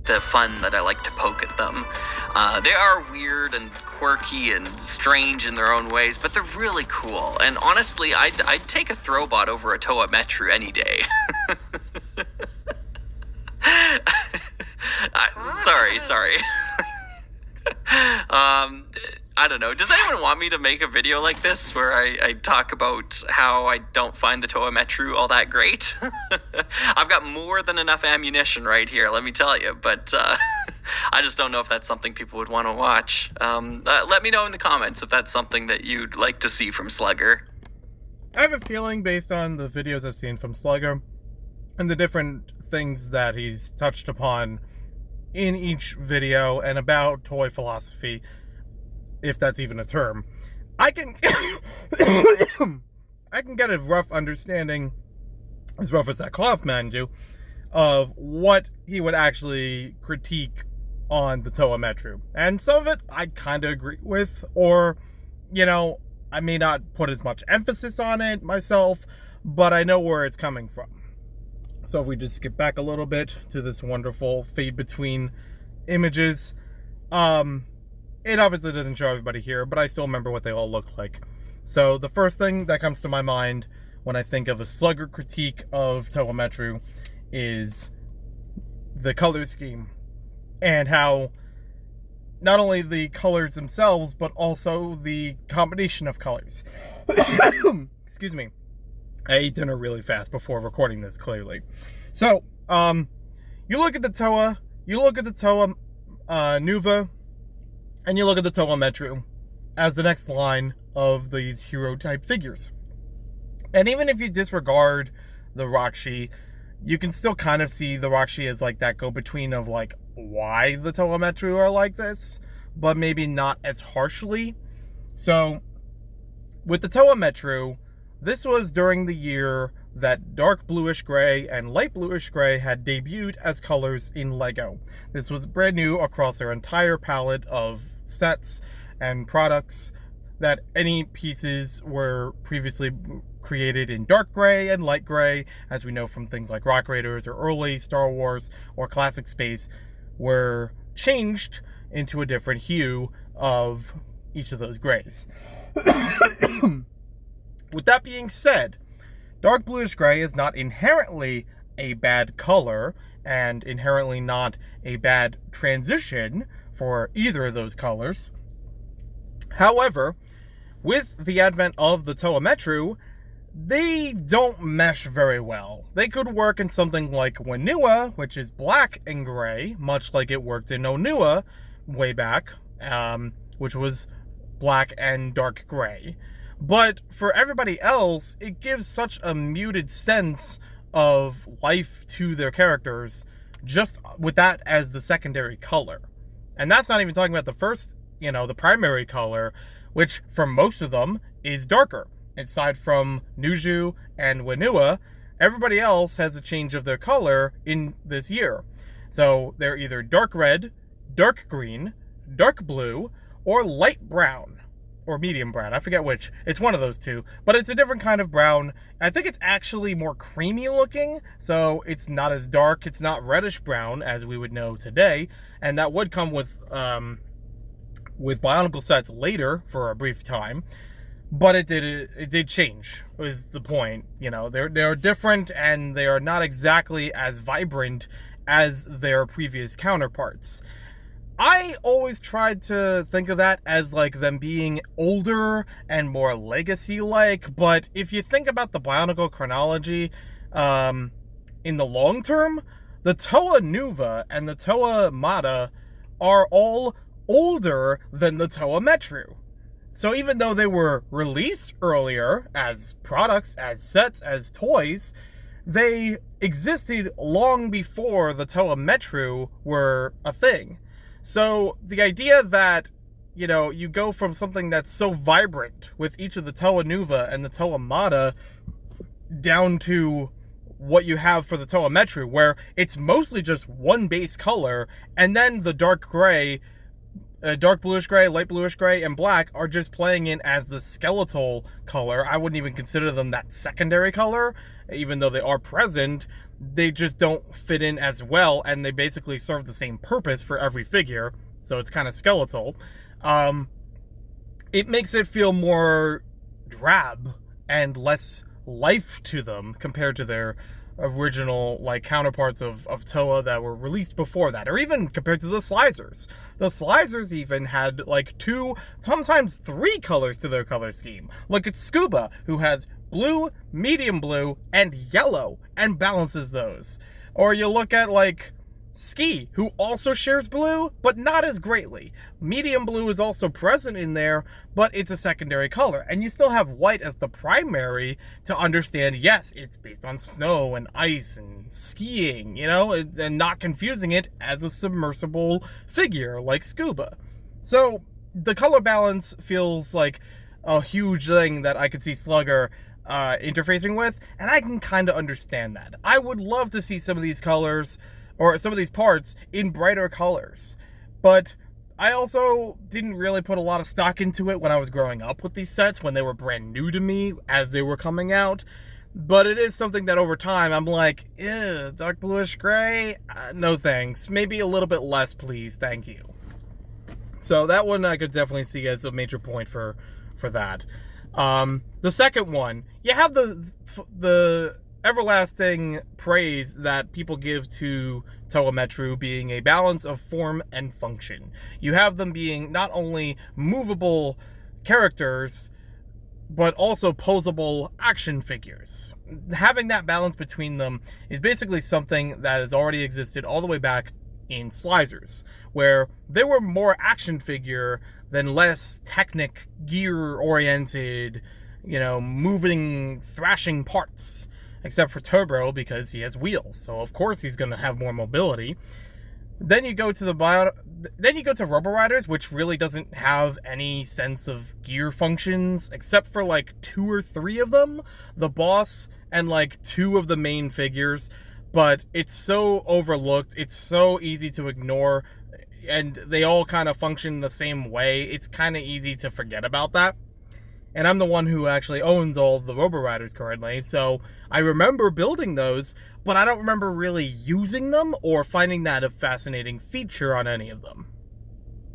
the fun that I like to poke at them. They are weird and quirky and strange in their own ways, but they're really cool. And honestly, I'd take a Throwbot over a Toa Metru any day. Sorry. I don't know. Does anyone want me to make a video like this where I talk about how I don't find the Toa Metru all that great? I've got more than enough ammunition right here, let me tell you, but I just don't know if that's something people would want to watch. Let me know in the comments if that's something that you'd like to see from Slugger. I have a feeling, based on the videos I've seen from Slugger and the different things that he's touched upon in each video and about toy philosophy, if that's even a term, I can get a rough understanding, as rough as that cloth man do, of what he would actually critique on the Toa Metru. And some of it I kind of agree with, or, you know, I may not put as much emphasis on it myself, but I know where it's coming from. So if we just skip back a little bit to this wonderful fade between images, it obviously doesn't show everybody here, but I still remember what they all look like. So the first thing that comes to my mind when I think of a Slugger critique of Toa Metru is the color scheme, and how not only the colors themselves, but also the combination of colors. Excuse me. I ate dinner really fast before recording this, clearly. So, you look at the Toa Nuva, and you look at the Toa Metru as the next line of these hero-type figures. And even if you disregard the Rakshi, you can still kind of see the Rakshi as like that go-between of like why the Toa Metru are like this, but maybe not as harshly. So, with the Toa Metru, this was during the year that dark bluish gray and light bluish gray had debuted as colors in LEGO. This was brand new across their entire palette of sets and products, that any pieces were previously created in dark gray and light gray, as we know from things like Rock Raiders or early Star Wars or classic space, were changed into a different hue of each of those grays. With that being said, dark bluish gray is not inherently a bad color, and inherently not a bad transition for either of those colors. However, with the advent of the Toa Metru, they don't mesh very well. They could work in something like Whenua, which is black and gray, much like it worked in Onua way back, which was black and dark gray. But for everybody else, it gives such a muted sense of life to their characters, just with that as the secondary color. And that's not even talking about the first, the primary color, which for most of them is darker. Aside from Nuju and Whenua, everybody else has a change of their color in this year. So they're either dark red, dark green, dark blue, or light brown. Or medium brown, I forget which. It's one of those two, but it's a different kind of brown. I think it's actually more creamy looking, so it's not as dark. It's not reddish brown as we would know today, and that would come with Bionicle sets later for a brief time. But it did change, is the point. They're different, and they are not exactly as vibrant as their previous counterparts. I always tried to think of that as like them being older and more legacy-like, but if you think about the Bionicle chronology, in the long term, the Toa Nuva and the Toa Mata are all older than the Toa Metru. So even though they were released earlier as products, as sets, as toys, they existed long before the Toa Metru were a thing. So the idea that, you go from something that's so vibrant with each of the Toa Nuva and the Toa Mata down to what you have for the Toa Metru, where it's mostly just one base color, and then the dark gray dark bluish gray, light bluish gray, and black are just playing in as the skeletal color. I wouldn't even consider them that secondary color, even though they are present. They just don't fit in as well, and they basically serve the same purpose for every figure, so it's kind of skeletal. It makes it feel more drab and less life to them compared to their original like counterparts of Toa that were released before that, or even compared to the Slizzers. The Slizzers even had like 2, sometimes 3 colors to their color scheme. Look at Scuba, who has blue, medium blue, and yellow, and balances those. Or you look at like Ski, who also shares blue, but not as greatly. Medium blue is also present in there, but it's a secondary color. And you still have white as the primary to understand, yes, it's based on snow and ice and skiing, you know, and not confusing it as a submersible figure like Scuba. So the color balance feels like a huge thing that I could see Slugger interfacing with, and I can kind of understand that. I would love to see some of these colors or some of these parts in brighter colors. But I also didn't really put a lot of stock into it when I was growing up with these sets, when they were brand new to me as they were coming out. But it is something that over time I'm like, ew, dark bluish gray? No thanks. Maybe a little bit less, please. Thank you. So that one I could definitely see as a major point for that. The second one, you have the everlasting praise that people give to Toa Metru being a balance of form and function. You have them being not only movable characters, but also posable action figures. Having that balance between them is basically something that has already existed all the way back in Slizzers, where they were more action figure than less technic, gear-oriented, you know, moving, thrashing parts. Except for Turbo, because he has wheels, so of course he's going to have more mobility. Then you go to Robo Riders, which really doesn't have any sense of gear functions, except for like 2 or 3 of them, the boss and like 2 of the main figures. But it's so overlooked, it's so easy to ignore, and they all kind of function the same way. It's kind of easy to forget about that. And I'm the one who actually owns all the Robo Riders currently, so I remember building those, but I don't remember really using them or finding that a fascinating feature on any of them.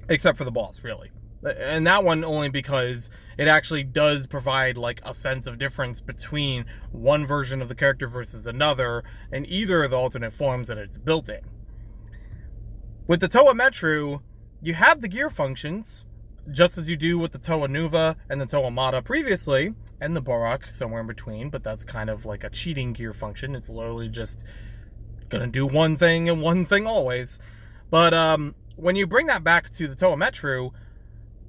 Except for the boss, really. And that one only because it actually does provide like a sense of difference between one version of the character versus another in either of the alternate forms that it's built in. With the Toa Metru, you have the gear functions, just as you do with the Toa Nuva and the Toa Mata previously, and the Borak somewhere in between, but that's kind of like a cheating gear function. It's literally just gonna do one thing and one thing always. But when you bring that back to the Toa Metru,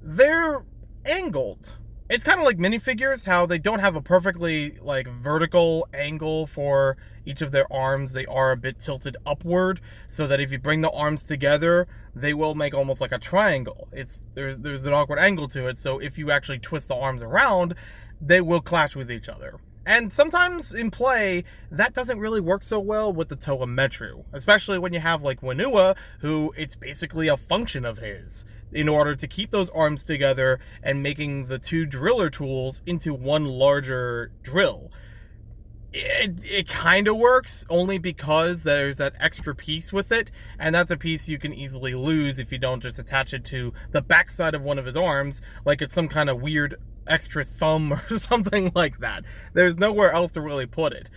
they're angled. It's kind of like minifigures, how they don't have a perfectly like vertical angle for each of their arms. They are a bit tilted upward, so that if you bring the arms together, they will make almost like a triangle. There's an awkward angle to it, so if you actually twist the arms around, they will clash with each other. And sometimes in play, that doesn't really work so well with the Toa Metru, especially when you have like Whenua, who it's basically a function of his, in order to keep those arms together and making the 2 driller tools into one larger drill. It kind of works, only because there's that extra piece with it, and that's a piece you can easily lose if you don't just attach it to the backside of one of his arms, like it's some kind of weird extra thumb or something like that. There's nowhere else to really put it.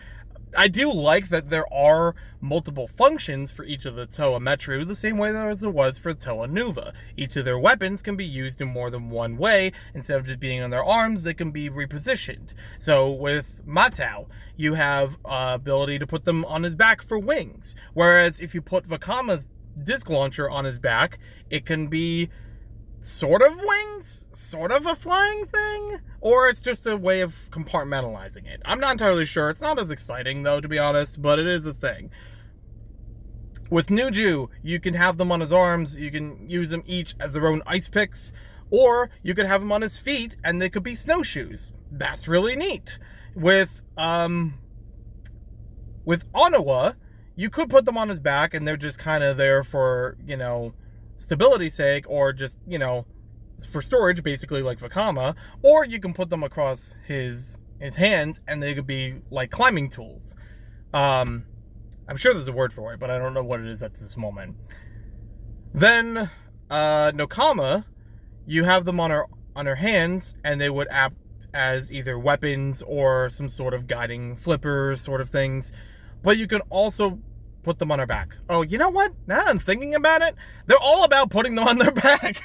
I do like that there are multiple functions for each of the Toa Metru, the same way as there was for Toa Nuva. Each of their weapons can be used in more than one way. Instead of just being on their arms, they can be repositioned. So with Matau, you have ability to put them on his back for wings. Whereas if you put Vakama's disc launcher on his back, it can be sort of wings, sort of a flying thing, or it's just a way of compartmentalizing it. I'm not entirely sure. It's not as exciting, though, to be honest, but it is a thing. With Nuju, you can have them on his arms, you can use them each as their own ice picks, or you could have them on his feet, and they could be snowshoes. That's really neat. With Onawa, you could put them on his back, and they're just kind of there for, you know, stability's sake, or just, you know, for storage, basically like Vakama, or you can put them across his hands and they could be like climbing tools. I'm sure there's a word for it, but I don't know what it is at this moment. Then Nokama, you have them on her hands, and they would act as either weapons or some sort of guiding flipper sort of things. But you can also put them on her back. Oh, you know what? Now I'm thinking about it, they're all about putting them on their back.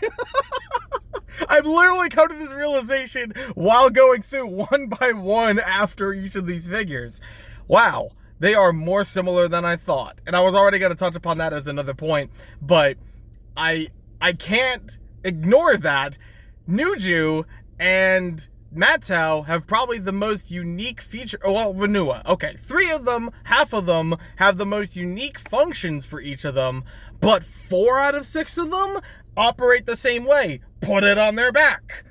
I've literally come to this realization while going through one by one after each of these figures. Wow, they are more similar than I thought. And I was already going to touch upon that as another point, but I can't ignore that Nuju and Matau have probably the most unique feature. Well, Vanua. Okay, 3 of them, half of them, have the most unique functions for each of them, but 4 out of 6 of them operate the same way. Put it on their back.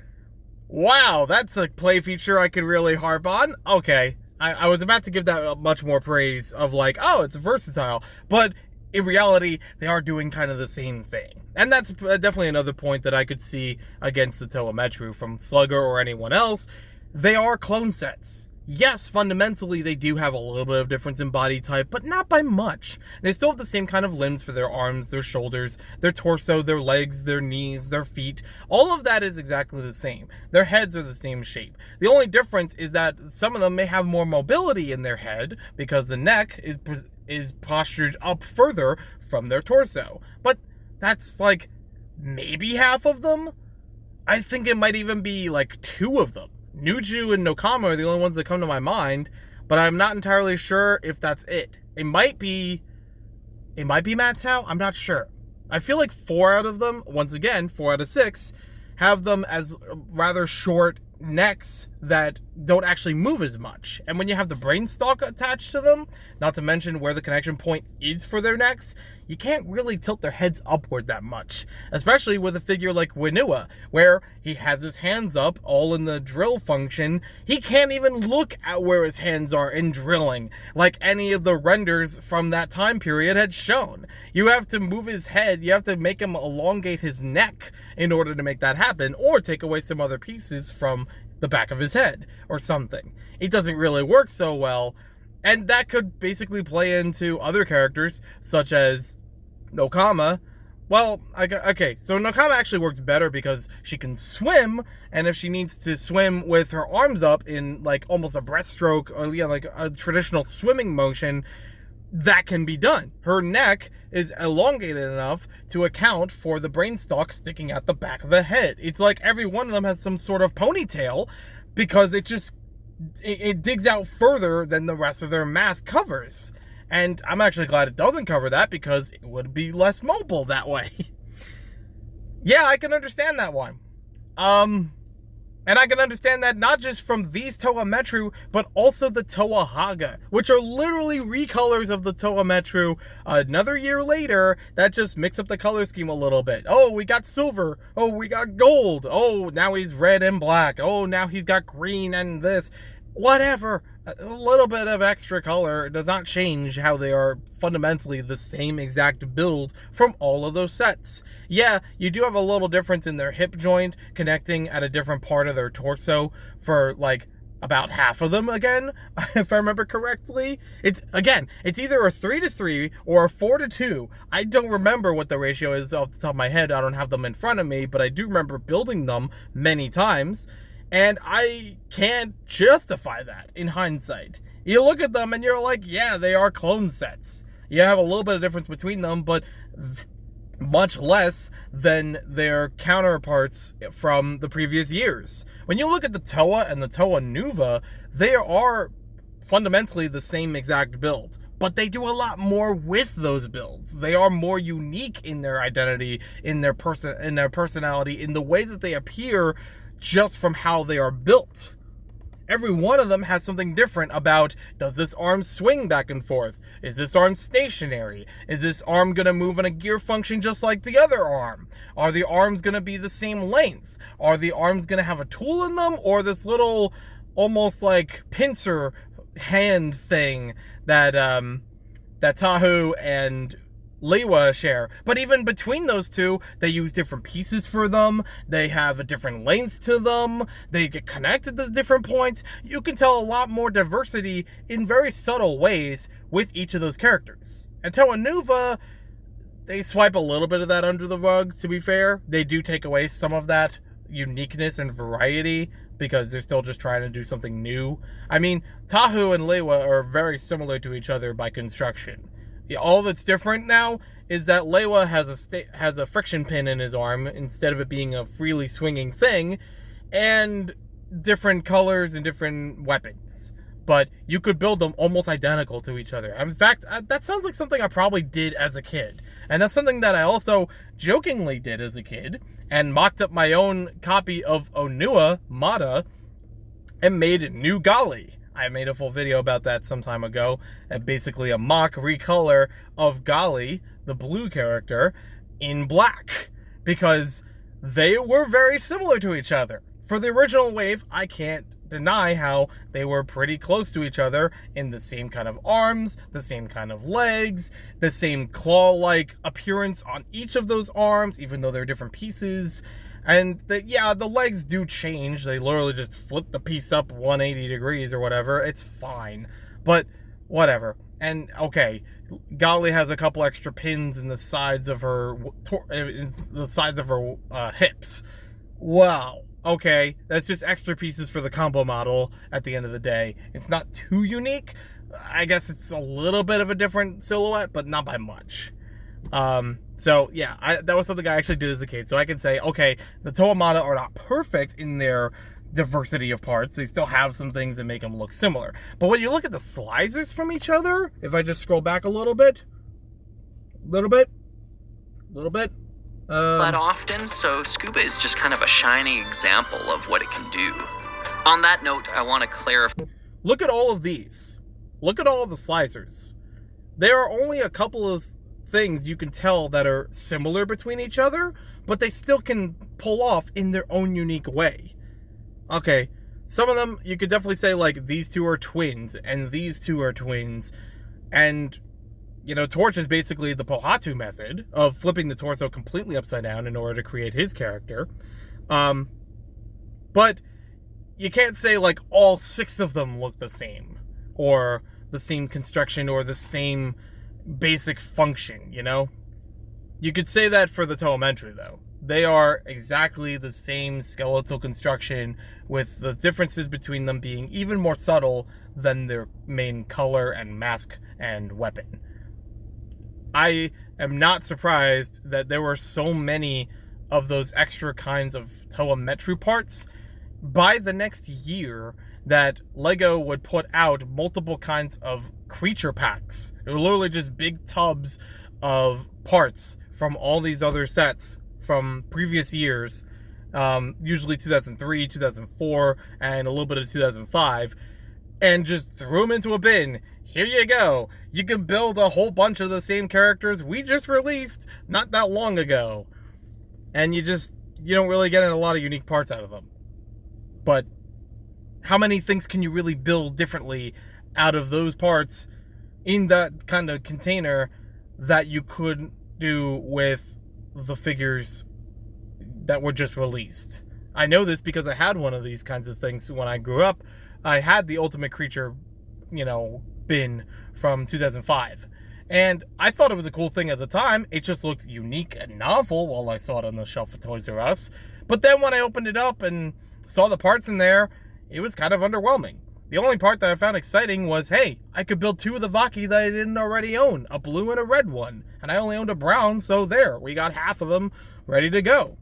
Wow, that's a play feature I could really harp on. Okay, I was about to give that much more praise of like, oh, it's versatile, but in reality, they are doing kind of the same thing. And that's definitely another point that I could see against the Toa Metru from Slugger or anyone else. They are clone sets. Yes, fundamentally, they do have a little bit of difference in body type, but not by much. They still have the same kind of limbs for their arms, their shoulders, their torso, their legs, their knees, their feet. All of that is exactly the same. Their heads are the same shape. The only difference is that some of them may have more mobility in their head because the neck is postured up further from their torso. But that's like maybe half of them. I think it might even be like 2 of them. Nuju and Nokama are the only ones that come to my mind, but I'm not entirely sure if that's it. It might be Matau. I'm not sure. I feel like 4 out of them, once again, 4 out of 6, have them as rather short necks that don't actually move as much. And when you have the brain stalk attached to them, not to mention where the connection point is for their necks, you can't really tilt their heads upward that much. Especially with a figure like Winua, where he has his hands up, all in the drill function. He can't even look at where his hands are in drilling, like any of the renders from that time period had shown. You have to move his head, you have to make him elongate his neck in order to make that happen, or take away some other pieces from the back of his head or something. It doesn't really work so well, and that could basically play into other characters such as Nokama. Well, okay, so Nokama actually works better because she can swim, and if she needs to swim with her arms up in like almost a breaststroke or yeah, like a traditional swimming motion, that can be done. Her neck is elongated enough to account for the brain stalk sticking out the back of the head. It's like every one of them has some sort of ponytail because it digs out further than the rest of their mask covers. And I'm actually glad it doesn't cover that because it would be less mobile that way. Yeah, I can understand that one. And I can understand that not just from these Toa Metru, but also the Toa Haga, which are literally recolors of the Toa Metru another year later that just mix up the color scheme a little bit. Oh, we got silver. Oh, we got gold. Oh, now he's red and black. Oh, now he's got green and this. Whatever. A little bit of extra color does not change how they are fundamentally the same exact build from all of those sets. Yeah, you do have a little difference in their hip joint connecting at a different part of their torso for like about half of them again, if I remember correctly. It's either a 3-3 or a 4-2. I don't remember what the ratio is off the top of my head. I don't have them in front of me, but I do remember building them many times. And I can't justify that in hindsight. You look at them and you're like, yeah, they are clone sets. You have a little bit of difference between them, but much less than their counterparts from the previous years. When you look at the Toa and the Toa Nuva, they are fundamentally the same exact build. But they do a lot more with those builds. They are more unique in their identity, in their personality, in the way that they appear, just from how they are built. Every one of them has something different about, does this arm swing back and forth? Is this arm stationary? Is this arm going to move in a gear function just like the other arm? Are the arms going to be the same length? Are the arms going to have a tool in them? Or this little, almost like pincer hand thing that Tahu and Leiwa share. But even between those two, they use different pieces for them. They have a different length to them. They get connected to different points. You can tell a lot more diversity in very subtle ways with each of those characters. And Toa Nuva, they swipe a little bit of that under the rug, to be fair. They do take away some of that uniqueness and variety because they're still just trying to do something new. I mean, Tahu and Leiwa are very similar to each other by construction. All that's different now is that Leiwa has a friction pin in his arm instead of it being a freely swinging thing, and different colors and different weapons. But you could build them almost identical to each other. In fact, that sounds like something I probably did as a kid. And that's something that I also jokingly did as a kid, and mocked up my own copy of Onua Mata and made New Gali. I made a full video about that some time ago, and basically a mock recolor of Gali, the blue character, in black, because they were very similar to each other. For the original wave, I can't deny how they were pretty close to each other in the same kind of arms, the same kind of legs, the same claw-like appearance on each of those arms, even though they're different pieces. And the legs do change. They literally just flip the piece up 180 degrees or whatever. It's fine, but whatever. And okay, Gali has a couple extra pins in the sides of her hips. Wow. Okay, that's just extra pieces for the combo model at the end of the day. It's not too unique. I guess it's a little bit of a different silhouette, but not by much. So yeah, that was something I actually did as a kid. So I can say, okay, the Toa Mata are not perfect in their diversity of parts. They still have some things that make them look similar. But when you look at the slicers from each other, if I just scroll back a little bit, but often, so Scuba is just kind of a shining example of what it can do. On that note, I want to clarify. Look at all of these. Look at all of the slicers. There are only a couple of things you can tell that are similar between each other, but they still can pull off in their own unique way. Okay, some of them you could definitely say, like, these two are twins, and these two are twins, and you know, Torch is basically the Pohatu method of flipping the torso completely upside down in order to create his character. But you can't say, like, all 6 of them look the same, or the same construction, or the same basic function, you know? You could say that for the Toa Metru, though. They are exactly the same skeletal construction, with the differences between them being even more subtle than their main color and mask and weapon. I am not surprised that there were so many of those extra kinds of Toa Metru parts. By the next year, that LEGO would put out multiple kinds of creature packs. They were literally just big tubs of parts from all these other sets from previous years, usually 2003, 2004, and a little bit of 2005, and just threw them into a bin. Here you go. You can build a whole bunch of the same characters we just released not that long ago. And you don't really get a lot of unique parts out of them. But how many things can you really build differently out of those parts in that kind of container that you could do with the figures that were just released? I know this because I had one of these kinds of things when I grew up. I had the Ultimate Creature, bin from 2005. And I thought it was a cool thing at the time. It just looked unique and novel while I saw it on the shelf at Toys R Us. But then when I opened it up and saw the parts in there, it was kind of underwhelming. The only part that I found exciting was, hey, I could build 2 of the Vaki that I didn't already own, a blue and a red one. And I only owned a brown, so there, we got half of them ready to go.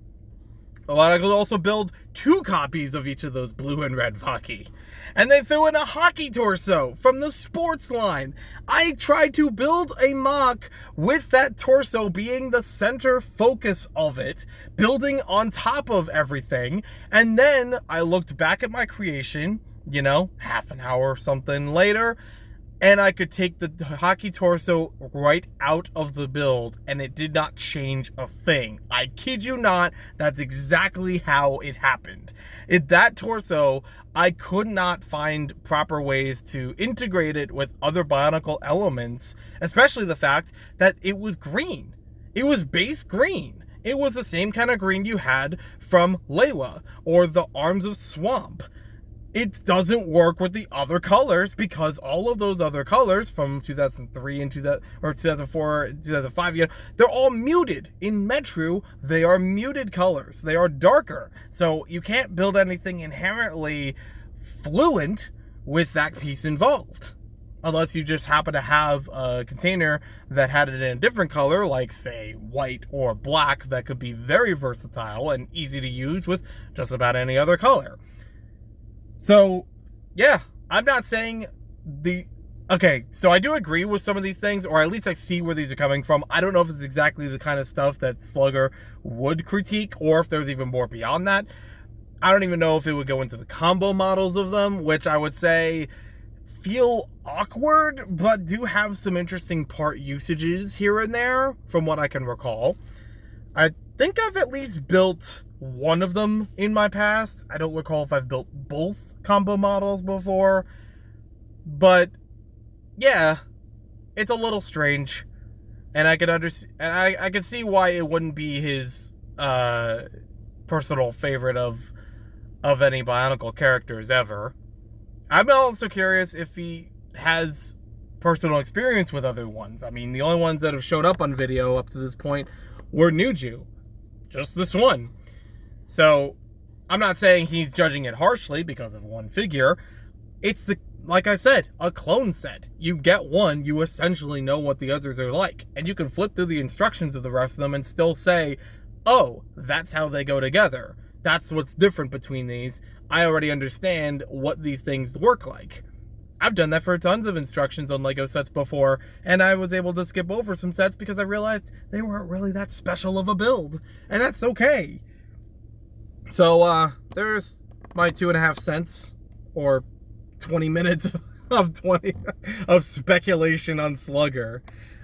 Well, I could also build 2 copies of each of those blue and red Vaki. And they threw in a hockey torso from the sports line. I tried to build a mock with that torso being the center focus of it, building on top of everything. And then I looked back at my creation, half an hour or something later, and I could take the hockey torso right out of the build, and it did not change a thing. I kid you not, that's exactly how it happened. That torso, I could not find proper ways to integrate it with other Bionicle elements, especially the fact that it was green. It was base green. It was the same kind of green you had from Layla or the Arms of Swamp. It doesn't work with the other colors because all of those other colors from 2003 and 2004, 2005, they're all muted. In Metru, they are muted colors. They are darker. So you can't build anything inherently fluent with that piece involved. Unless you just happen to have a container that had it in a different color, like, say, white or black, that could be very versatile and easy to use with just about any other color. So, yeah, I'm not saying okay, so I do agree with some of these things, or at least I see where these are coming from. I don't know if it's exactly the kind of stuff that Slugger would critique, or if there's even more beyond that. I don't even know if it would go into the combo models of them, which I would say feel awkward, but do have some interesting part usages here and there, from what I can recall. I think I've at least built one of them in my past. I don't recall if I've built both combo models before, but yeah, it's a little strange, and I can understand, and I can see why it wouldn't be his personal favorite of any Bionicle characters ever. I'm also curious if he has personal experience with other ones. I mean, the only ones that have showed up on video up to this point were Nuju, just this one. So, I'm not saying he's judging it harshly because of one figure. It's, like I said, a clone set. You get one, you essentially know what the others are like. And you can flip through the instructions of the rest of them and still say, oh, that's how they go together. That's what's different between these. I already understand what these things work like. I've done that for tons of instructions on LEGO sets before, and I was able to skip over some sets because I realized they weren't really that special of a build. And that's okay. So, there's my 2.5 cents, or 20 minutes of speculation on Slugger.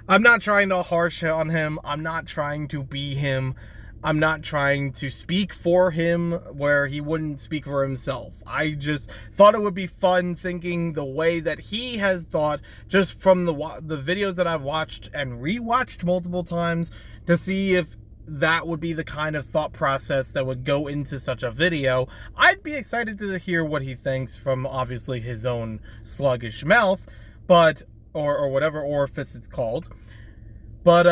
I'm not trying to harsh on him. I'm not trying to be him. I'm not trying to speak for him where he wouldn't speak for himself. I just thought it would be fun thinking the way that he has thought, just from the videos that I've watched and rewatched multiple times, to see if that would be the kind of thought process that would go into such a video. I'd be excited to hear what he thinks from, obviously, his own sluggish mouth, but, or whatever orifice it's called. But,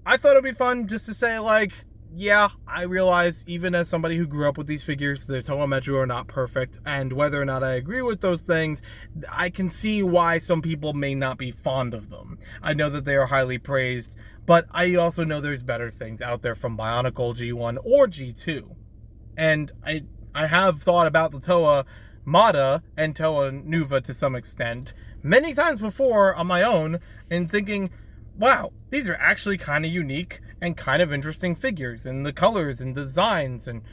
I thought it'd be fun just to say, like, yeah, I realize, even as somebody who grew up with these figures, the Toa Metru are not perfect, and whether or not I agree with those things, I can see why some people may not be fond of them. I know that they are highly praised, but I also know there's better things out there from Bionicle G1 or G2. And I have thought about the Toa Mata and Toa Nuva to some extent many times before on my own, and thinking, wow, these are actually kind of unique and kind of interesting figures, and the colors and designs and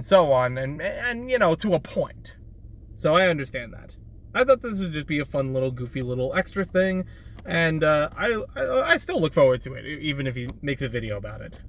so on, and you know, to a point. So I understand that. I thought this would just be a fun little goofy little extra thing, and I still look forward to it, even if he makes a video about it.